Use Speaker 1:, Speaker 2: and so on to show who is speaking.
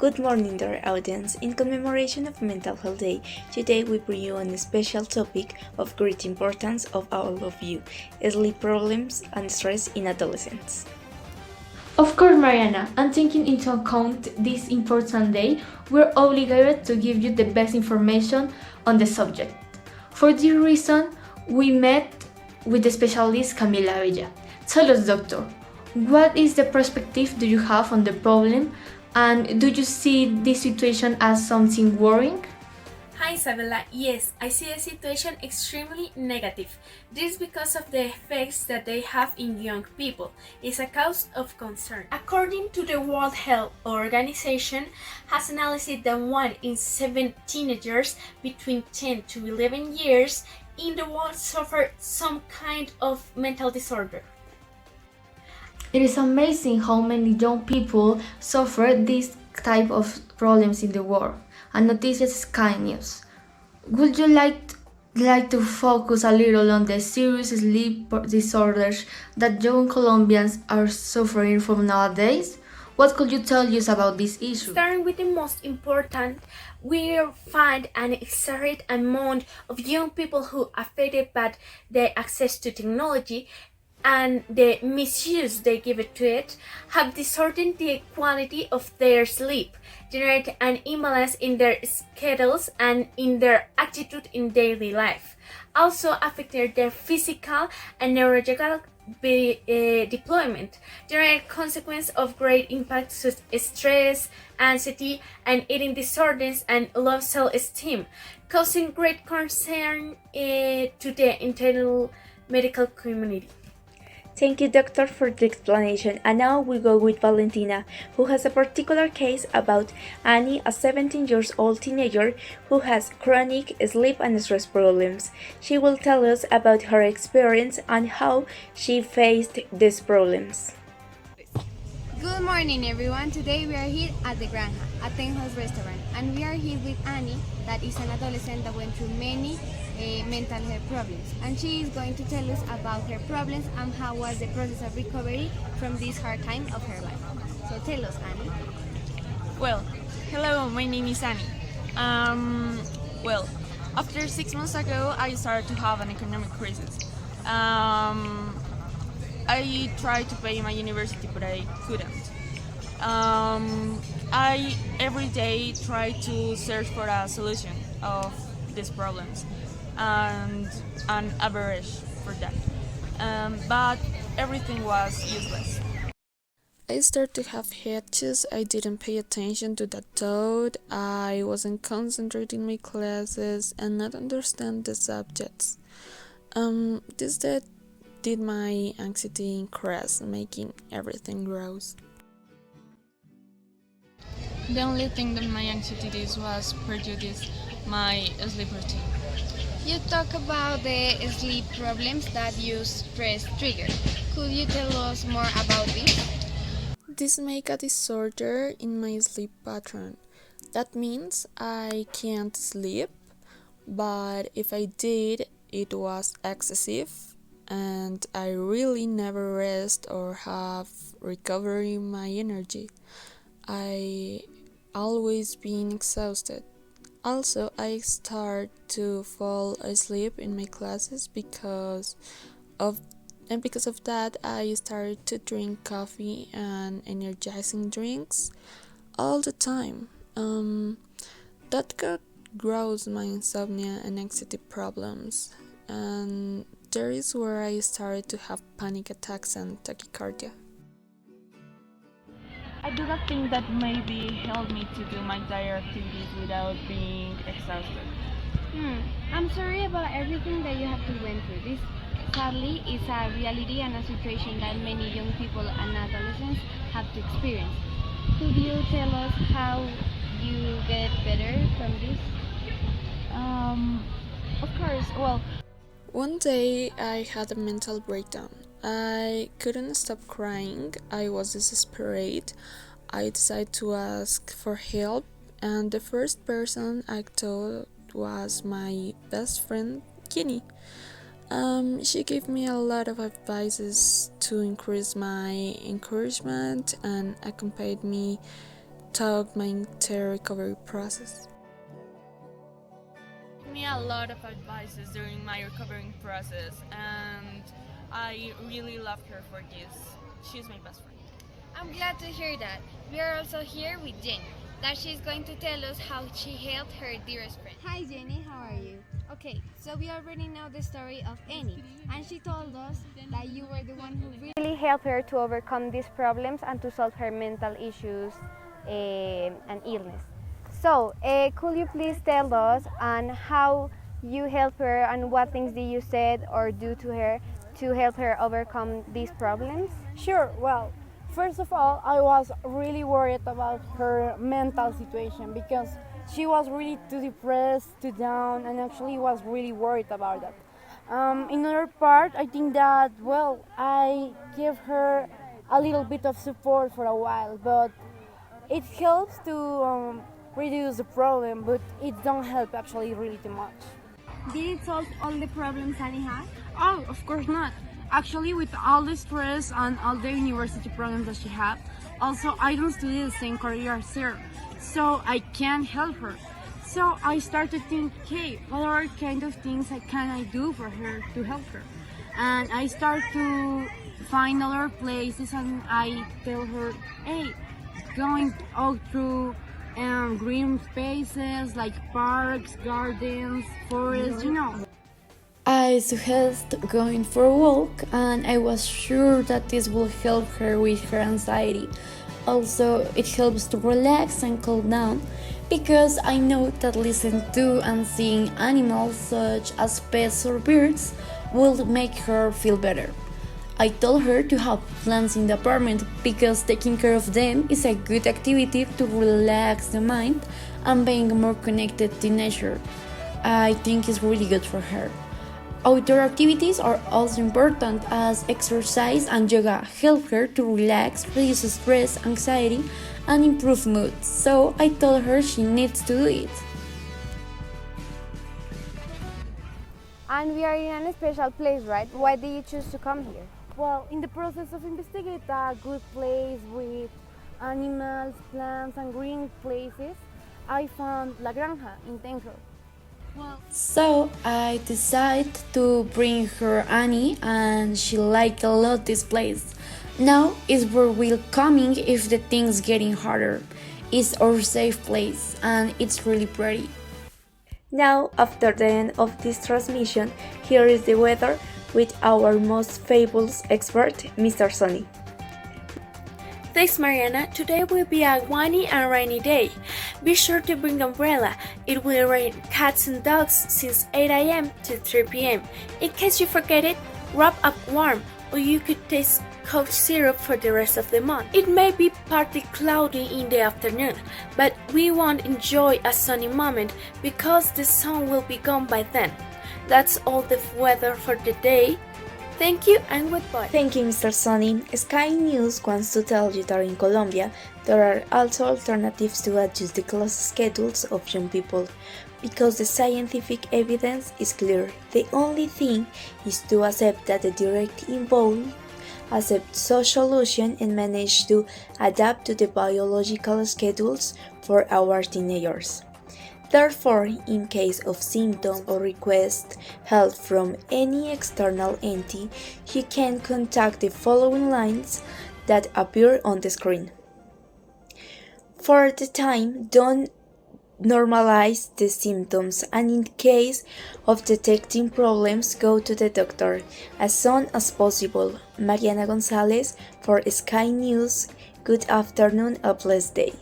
Speaker 1: Good morning, dear audience. In commemoration of Mental Health Day, today we bring you on a special topic of great importance of all of you: sleep problems and stress in adolescents.
Speaker 2: Of course, Mariana, and taking into account this important day, we're obligated to give you the best information on the subject. For this reason, we met with the specialist Camila Avella. Tell us, doctor, what is the perspective do you have on the problem, and do you see this situation as something worrying?
Speaker 3: Hi Isabella, yes, I see the situation extremely negative. This is because of the effects that they have in young people. It's a cause of concern. According to the World Health Organization, has analyzed that 1 in 7 teenagers between 10 to 11 years in the world suffer some kind of mental disorder.
Speaker 2: It is amazing how many young people suffer this type of problems in the world, and not this is kind news. Would you like to focus a little on the serious sleep disorders that young Colombians are suffering from nowadays? What could you tell us about this issue?
Speaker 3: Starting with the most important, we find an exaggerate amount of young people who are affected by the access to technology and the misuse they give it to it, have distorted the quality of their sleep, generate an imbalance in their schedules and in their attitude in daily life, also affected their physical and neurological deployment, generate consequence of great impact such as stress, anxiety, and eating disorders and low self-esteem, causing great concern to the internal medical community.
Speaker 1: Thank you, doctor, for the explanation. And now we go with Valentina, who has a particular case about Annie, a 17-year-old teenager who has chronic sleep and stress problems. She will tell us about her experience and how she faced these problems.
Speaker 4: Good morning, everyone. Today we are here at the Granja, a Tenjo's restaurant, and we are here with Annie, that is an adolescent that went through many mental health problems, and she is going to tell us about her problems and how was the process of recovery from this hard time of her life. So tell us, Annie.
Speaker 5: Well, hello, my name is Annie. Well, after 6 months ago, I started to have an economic crisis. I tried to pay my university, but I couldn't. I every day try to search for a solution of these problems and an average for that. But everything was useless. I started to have headaches. I didn't pay attention to the thought. I wasn't concentrating my classes and not understand the subjects. This did my anxiety increase, making everything gross. The only thing that my anxiety did was prejudice my sleep routine.
Speaker 4: You talk about the sleep problems that your stress trigger. Could you tell us more about this?
Speaker 5: This make a disorder in my sleep pattern. That means I can't sleep, but if I did, it was excessive, and I really never rest or have recovery my energy. I always been exhausted. Also, I start to fall asleep in my classes because of that I started to drink coffee and energizing drinks all the time. That could grows my insomnia and anxiety problems, and there is where I started to have panic attacks and tachycardia. I do not think that maybe helped me to do my daily activities without being exhausted.
Speaker 4: I'm sorry about everything that you have to went through. This sadly is a reality and a situation that many young people and adolescents have to experience. Could you tell us how you get better from this?
Speaker 5: Of course, well, one day I had a mental breakdown. I couldn't stop crying. I was desperate. I decided to ask for help, and the first person I thought was my best friend, Jenny. She gave me a lot of advices to increase my encouragement and accompanied me throughout my entire recovery process.
Speaker 6: Me a lot of advices during my recovering process, and I really love her for this. She's my best friend.
Speaker 4: I'm glad to hear that. We are also here with Jenny, that she's going to tell us how she helped her dearest friend. Hi Jenny, how are you? Okay, so we already know the story of Annie, and she told us that you were the one who really
Speaker 7: help her to overcome these problems and to solve her mental issues and illness. So, could you please tell us on how you help her and what things did you said or do to her to help her overcome these problems?
Speaker 8: Sure, well, first of all, I was really worried about her mental situation because she was really too depressed, too down, and actually was really worried about that. In another part, I think that, well, I gave her a little bit of support for a while, but it helps to reduce the problem, but it don't help actually really too much.
Speaker 4: Did it solve all the problems Annie had?
Speaker 8: Oh, of course not. Actually, with all the stress and all the university problems that she had, also I don't study the same career as her, so I can't help her. So I started to think, hey, what are kind of things can I do for her to help her? And I start to find other places, and I tell her, hey, going out through green spaces like parks, gardens, forests, you know.
Speaker 9: I suggested going for a walk, and I was sure that this will help her with her anxiety. Also, it helps to relax and calm down, because I know that listening to and seeing animals such as pets or birds will make her feel better. I told her to have plants in the apartment because taking care of them is a good activity to relax the mind and being more connected to nature. I think it's really good for her. Outdoor activities are also important, as exercise and yoga help her to relax, reduce stress, anxiety, and improve mood. So I told her she needs to do it.
Speaker 7: And we are in a special place, right? Why did you choose to come here?
Speaker 8: Well, in the process of investigating a good place with animals, plants, and green places, I found La Granja in Tenjo.
Speaker 9: So I decided to bring her Annie, and she liked a lot this place. Now is where we're coming if the things getting harder. It's our safe place, and it's really pretty.
Speaker 1: Now, after the end of this transmission, here is the weather with our most fabulous expert, Mr. Sonny.
Speaker 3: Thanks, Mariana. Today will be a windy and rainy day. Be sure to bring umbrella. It will rain cats and dogs since 8 a.m. to 3 p.m. In case you forget it, wrap up warm, or you could taste cough syrup for the rest of the month. It may be partly cloudy in the afternoon, but we won't enjoy a sunny moment because the sun will be gone by then. That's all the weather for the day. Thank you and goodbye.
Speaker 1: Thank you, Mr. Sonny. Sky News wants to tell you that in Colombia, there are also alternatives to adjust the class schedules of young people, because the scientific evidence is clear. The only thing is to accept that the direct involved accept such solution and manage to adapt to the biological schedules for our teenagers. Therefore, in case of symptoms or request help from any external entity, you can contact the following lines that appear on the screen. For the time, don't normalize the symptoms, and in case of detecting problems, go to the doctor as soon as possible. Mariana Gonzales for Sky News. Good afternoon, a blessed day.